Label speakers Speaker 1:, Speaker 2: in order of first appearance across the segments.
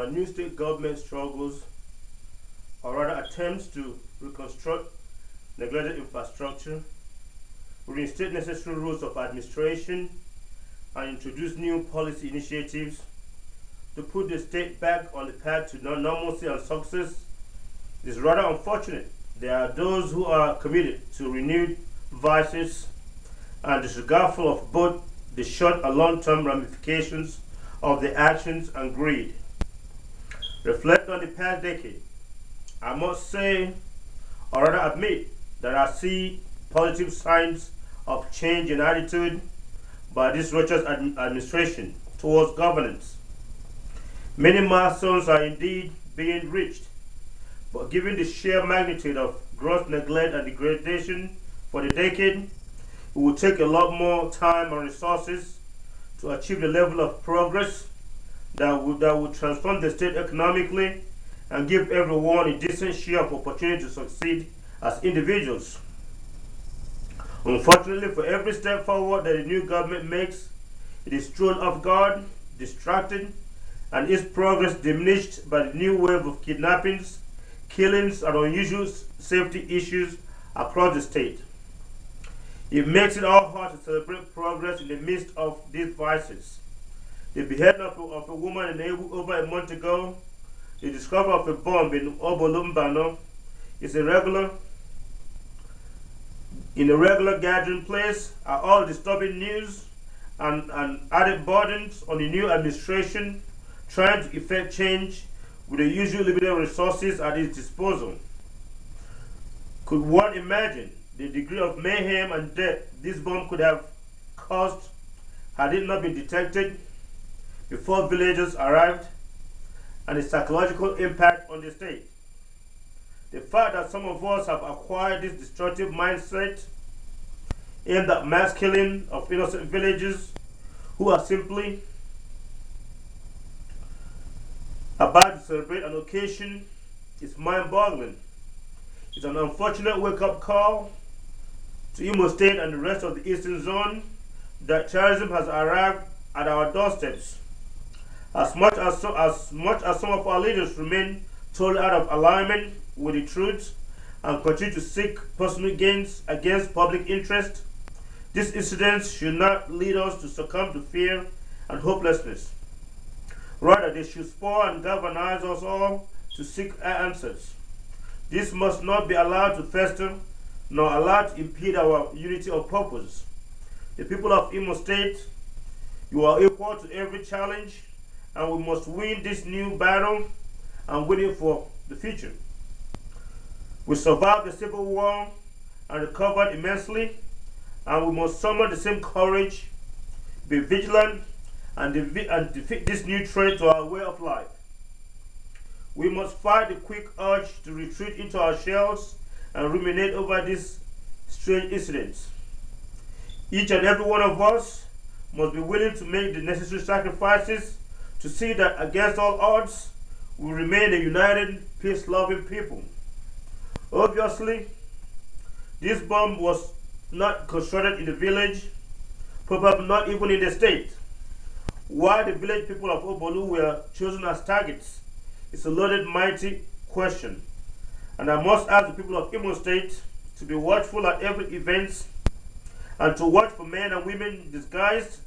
Speaker 1: our new state government struggles, or rather attempts to reconstruct neglected infrastructure, reinstate necessary rules of administration, and introduce new policy initiatives to put the state back on the path to normalcy and success is rather unfortunate. There are those who are committed to renewed vices and disregardful of both the short and long-term ramifications of their actions and greed. Reflect on the past decade. I must say, or rather admit, that I see positive signs of change in attitude by this righteous administration towards governance. Many milestones are indeed being reached, but given the sheer magnitude of gross neglect and degradation for the decade, it will take a lot more time and resources to achieve the level of progress that would transform the state economically and give everyone a decent share of opportunity to succeed as individuals. Unfortunately, for every step forward that the new government makes, it is thrown off guard, distracted, and its progress diminished by the new wave of kidnappings, killings, and unusual safety issues across the state. It makes it all hard to celebrate progress in the midst of these vices. The beheading of a woman in Ebu over a month ago, the discovery of a bomb in Obolumbano is in a regular gathering place are all disturbing news and added burdens on the new administration trying to effect change with the usual limited resources at its disposal. Could one imagine the degree of mayhem and death this bomb could have caused had it not been detected before villagers arrived, and the psychological impact on the state? The fact that some of us have acquired this destructive mindset aimed at mass killing of innocent villagers who are simply about to celebrate an occasion is mind-boggling. It's an unfortunate wake-up call to Imo State and the rest of the Eastern Zone that terrorism has arrived at our doorsteps. As much as some of our leaders remain totally out of alignment with the truth and continue to seek personal gains against public interest, these incidents should not lead us to succumb to fear and hopelessness. Rather, they should spur and galvanize us all to seek answers. This must not be allowed to fester, nor allowed to impede our unity of purpose. The people of Imo State, you are equal to every challenge, and we must win this new battle and win it for the future. We survived the Civil War and recovered immensely, and we must summon the same courage, be vigilant, and defeat this new threat to our way of life. We must fight the quick urge to retreat into our shells and ruminate over these strange incidents. Each and every one of us must be willing to make the necessary sacrifices to see that against all odds, we remain a united, peace-loving people. Obviously, this bomb was not constructed in the village, probably not even in the state. Why the village people of Obolu were chosen as targets is a loaded, mighty question. And I must ask the people of Imo State to be watchful at every event and to watch for men and women disguised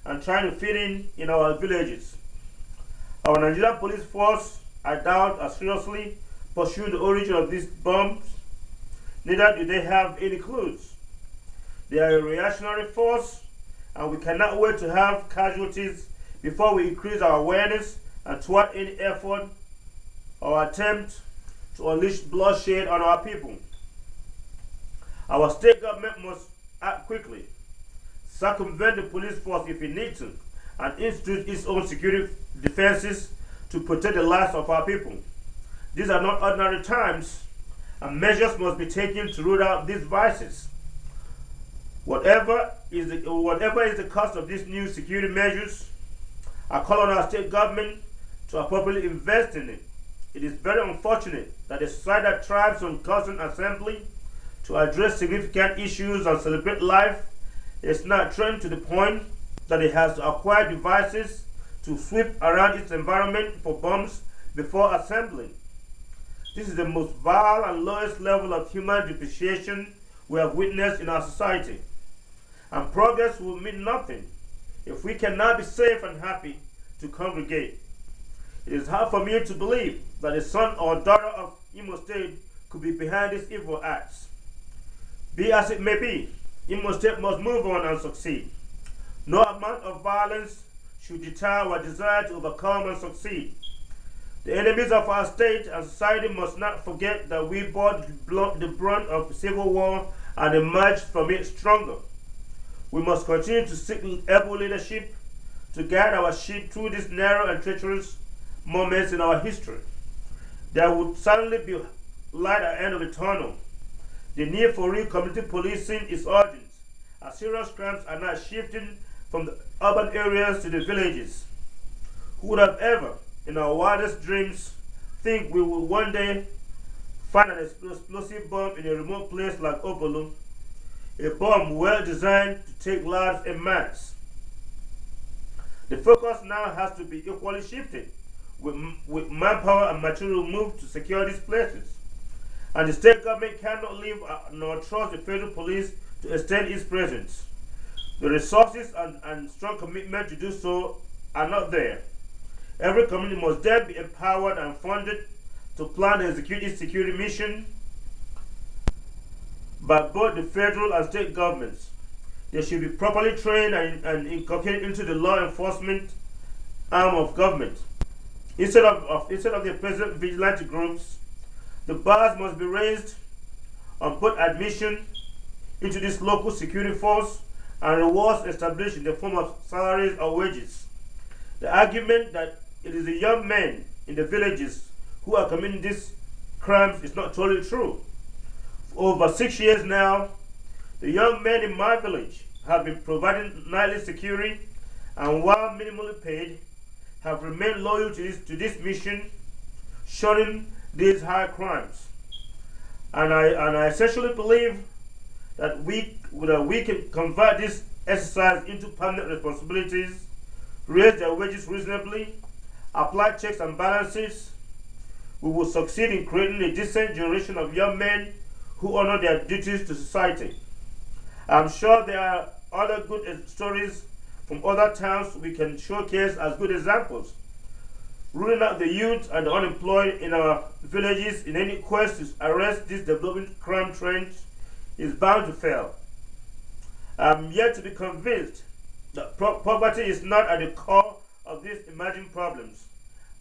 Speaker 1: and trying to fit in our villages. Our Nigerian police force, I doubt, are seriously pursuing the origin of these bombs. Neither do they have any clues. They are a reactionary force, and we cannot wait to have casualties before we increase our awareness and thwart any effort or attempt to unleash bloodshed on our people. Our state government must act quickly, circumvent the police force if it needs to, and institute its own security defenses to protect the lives of our people. These are not ordinary times, and measures must be taken to root out these vices. Whatever is the cost of these new security measures, I call on our state government to appropriately invest in it. It is very unfortunate that a society that thrives on constant assembly to address significant issues and celebrate life is not trained to the point that it has to acquire devices to sweep around its environment for bombs before assembling. This is the most vile and lowest level of human depreciation we have witnessed in our society. And progress will mean nothing if we cannot be safe and happy to congregate. It is hard for me to believe that a son or daughter of Imo State could be behind these evil acts. Be as it may be, Imo State must move on and succeed. No amount of violence should deter our desire to overcome and succeed. The enemies of our state and society must not forget that we bore the brunt of civil war and emerged from it stronger. We must continue to seek able leadership to guide our ship through these narrow and treacherous moments in our history. There would suddenly be light at the end of the tunnel. The need for real community policing is urgent, as serious crimes are now shifting from the urban areas to the villages. Who would have ever, in our wildest dreams, think we will one day find an explosive bomb in a remote place like Opolu, a bomb well designed to take lives en masse? The focus now has to be equally shifted, with manpower and material moved to secure these places. And the state government cannot leave nor trust the federal police to extend its presence. The resources and strong commitment to do so are not there. Every community must then be empowered and funded to plan and execute its security mission by both the federal and state governments. They should be properly trained and inculcated into the law enforcement arm of government. Instead of the present vigilante groups, the bars must be raised on both admission into this local security force and rewards established in the form of salaries or wages. The argument that it is the young men in the villages who are committing these crimes is not totally true. For over 6 years now, the young men in my village have been providing nightly security, and while minimally paid, have remained loyal to this mission, shunning these high crimes. And I essentially believe that we can convert this exercise into permanent responsibilities, raise their wages reasonably, apply checks and balances. We will succeed in creating a decent generation of young men who honor their duties to society. I'm sure there are other good stories from other towns we can showcase as good examples. Ruling out the youth and the unemployed in our villages in any quest to arrest this developing crime trend is bound to fail. I'm yet to be convinced that poverty is not at the core of these emerging problems,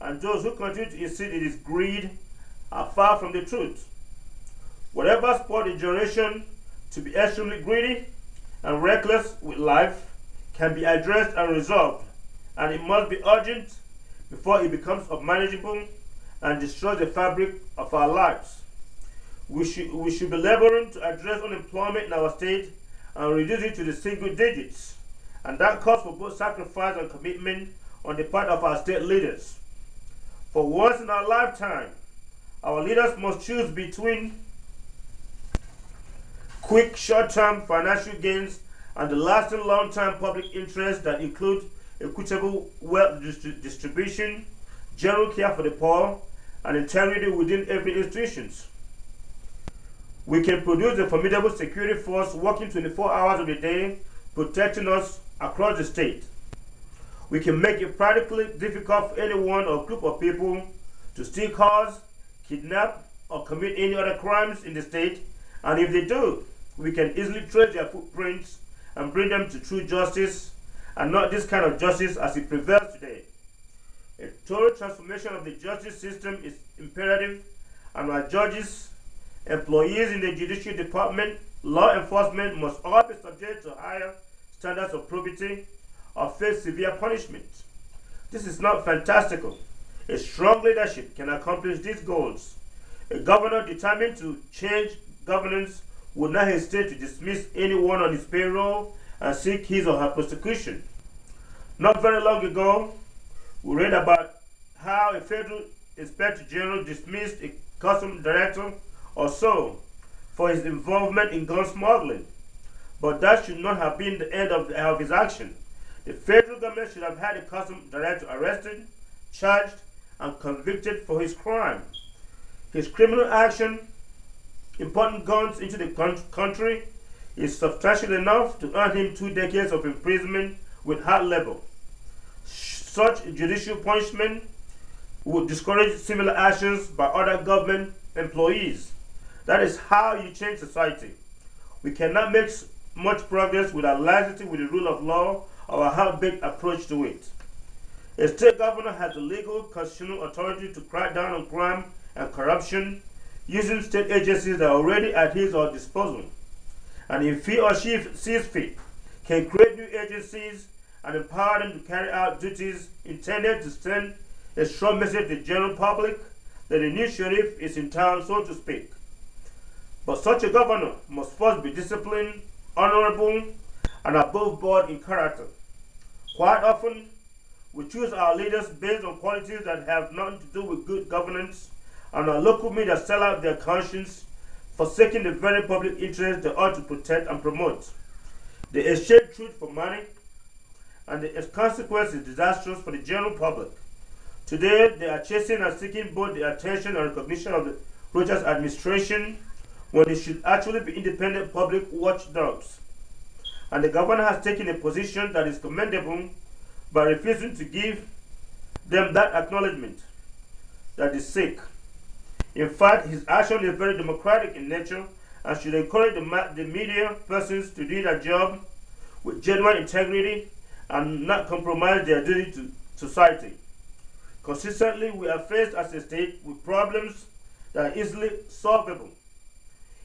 Speaker 1: and those who continue to insist it is greed are far from the truth. Whatever spurred a generation to be extremely greedy and reckless with life can be addressed and resolved, and it must be urgent before it becomes unmanageable and destroys the fabric of our lives. We should be laboring to address unemployment in our state and reduce it to the single digits, and that calls for both sacrifice and commitment on the part of our state leaders. For once in our lifetime, our leaders must choose between quick short-term financial gains and the lasting long-term public interest that include equitable wealth distribution, general care for the poor, and integrity within every institution. We can produce a formidable security force working 24 hours of the day, protecting us across the state. We can make it practically difficult for anyone or group of people to steal cars, kidnap, or commit any other crimes in the state, and if they do, we can easily trace their footprints and bring them to true justice, and not this kind of justice as it prevails today. A total transformation of the justice system is imperative, and our judges, employees in the judicial department, law enforcement must all be subject to higher standards of probity or face severe punishment. This is not fantastical. A strong leadership can accomplish these goals. A governor determined to change governance would not hesitate to dismiss anyone on his payroll and seek his or her prosecution. Not very long ago, we read about how a federal inspector general dismissed a customs director or so for his involvement in gun smuggling. But that should not have been the end of his action. The federal government should have had a custom director arrested, charged, and convicted for his crime. His criminal action, importing guns into the country, is substantial enough to earn him 2 decades of imprisonment with hard labor. Such judicial punishment would discourage similar actions by other government employees. That is how you change society. We cannot make much progress without laxity with the rule of law or a half-baked approach to it. A state governor has the legal constitutional authority to crack down on crime and corruption using state agencies that are already at his or disposal. And if he or she sees fit, can create new agencies and empower them to carry out duties intended to send a strong message to the general public that the new sheriff is in town, so to speak. But such a governor must first be disciplined, honorable, and above board in character. Quite often, we choose our leaders based on qualities that have nothing to do with good governance, and our local media sell out their conscience, forsaking the very public interest they ought to protect and promote. They exchange truth for money, and the consequence is disastrous for the general public. Today, they are chasing and seeking both the attention and recognition of the Rogers administration when it should actually be independent public watchdogs. And the governor has taken a position that is commendable by refusing to give them that acknowledgement that is sick. In fact, his action is very democratic in nature and should encourage the media persons to do their job with genuine integrity and not compromise their duty to society. Consistently, we are faced as a state with problems that are easily solvable.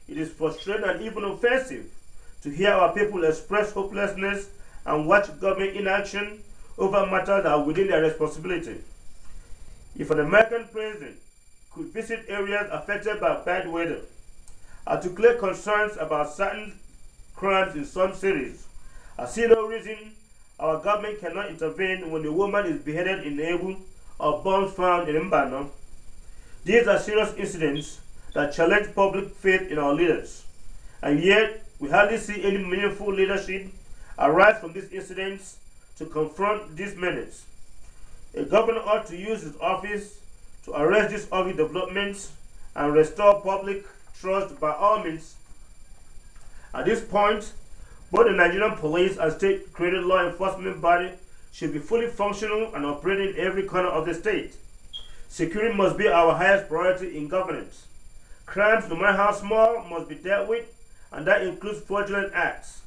Speaker 1: It is frustrating and even offensive to hear our people express hopelessness and watch government inaction over matters that are within their responsibility. If an American president could visit areas affected by bad weather, articulate concerns about certain crimes in some cities, I see no reason our government cannot intervene when a woman is beheaded in Ebu or bombs found in Mbano. These are serious incidents that challenge public faith in our leaders, and yet we hardly see any meaningful leadership arise from these incidents to confront these menace. A governor ought to use his office to arrest these ugly developments and restore public trust by all means. At this point, both the Nigerian police and state-created law enforcement body should be fully functional and operating in every corner of the state. Security must be our highest priority in governance. Crimes, no matter how small, must be dealt with, and that includes fraudulent acts.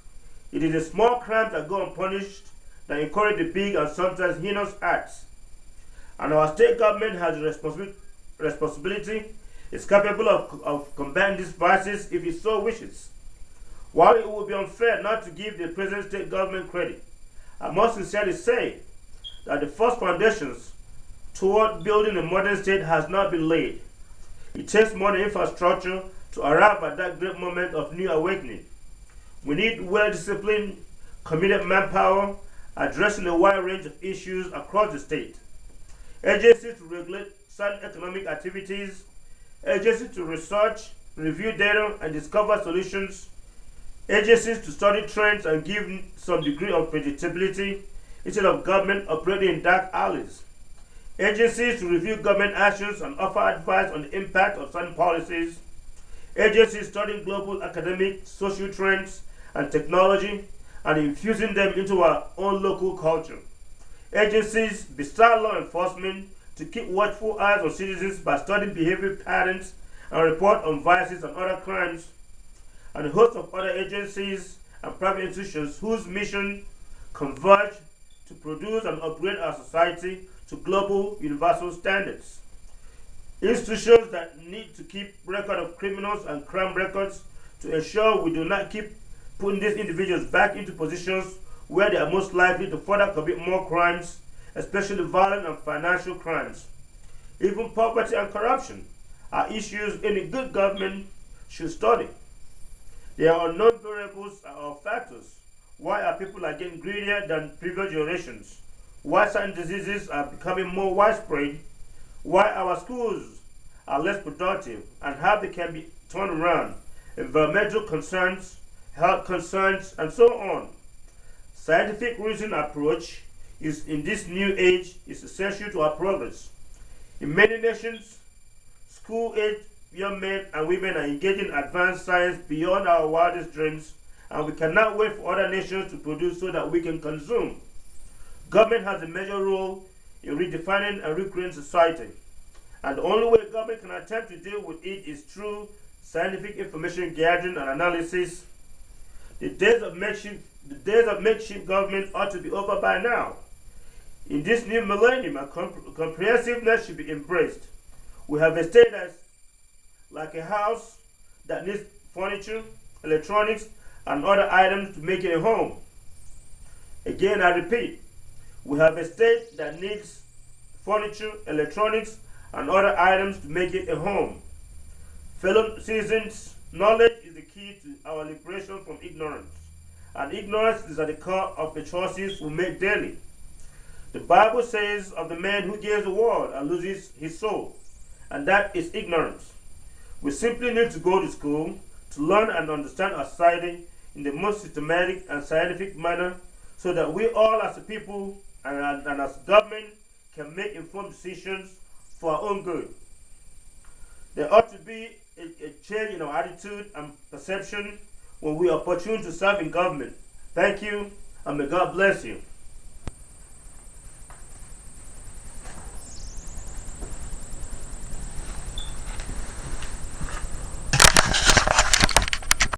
Speaker 1: It is the small crimes that go unpunished that encourage the big and sometimes heinous acts. And our state government has a responsibility, is capable of combating these vices if it so wishes. While it would be unfair not to give the present state government credit, I must sincerely say that the first foundations toward building a modern state has not been laid. It takes modern infrastructure to arrive at that great moment of new awakening. We need well-disciplined, committed manpower addressing a wide range of issues across the state. Agencies to regulate certain economic activities, agencies to research, review data, and discover solutions, agencies to study trends and give some degree of predictability instead of government operating in dark alleys. Agencies to review government actions and offer advice on the impact of certain policies. Agencies studying global academic, social trends, and technology and infusing them into our own local culture. Agencies beside law enforcement to keep watchful eyes on citizens by studying behavior patterns and report on vices and other crimes. And a host of other agencies and private institutions whose mission converge to produce and upgrade our society to global universal standards. Institutions that need to keep record of criminals and crime records to ensure we do not keep putting these individuals back into positions where they are most likely to further commit more crimes, especially violent and financial crimes. Even poverty and corruption are issues any good government should study. There are unknown variables or factors. Why are people getting greedier than previous generations? Why certain diseases are becoming more widespread? Why our schools are less productive and how they can be turned around? Environmental concerns, health concerns, and so on. Scientific reason approach is in this new age is essential to our progress. In many nations, school-age young men and women are engaging advanced science beyond our wildest dreams, and we cannot wait for other nations to produce so that we can consume. Government has a major role in redefining and recreating society, and the only way government can attempt to deal with it is through scientific information gathering and analysis. The days of makeshift government ought to be over by now. In this new millennium, comprehensiveness should be embraced. We have a state that's like a house that needs furniture, electronics, and other items to make it a home. Again, I repeat, we have a state that needs furniture, electronics, and other items to make it a home. Fellow citizens, knowledge is the key to our liberation from ignorance, and ignorance is at the core of the choices we make daily. The Bible says of the man who gains the world and loses his soul, and that is ignorance. We simply need to go to school to learn and understand our society in the most systematic and scientific manner so that we all as a people and as government can make informed decisions for our own good. There ought to be a change in our attitude and perception when we are opportune to serve in government. Thank you, and may God bless you.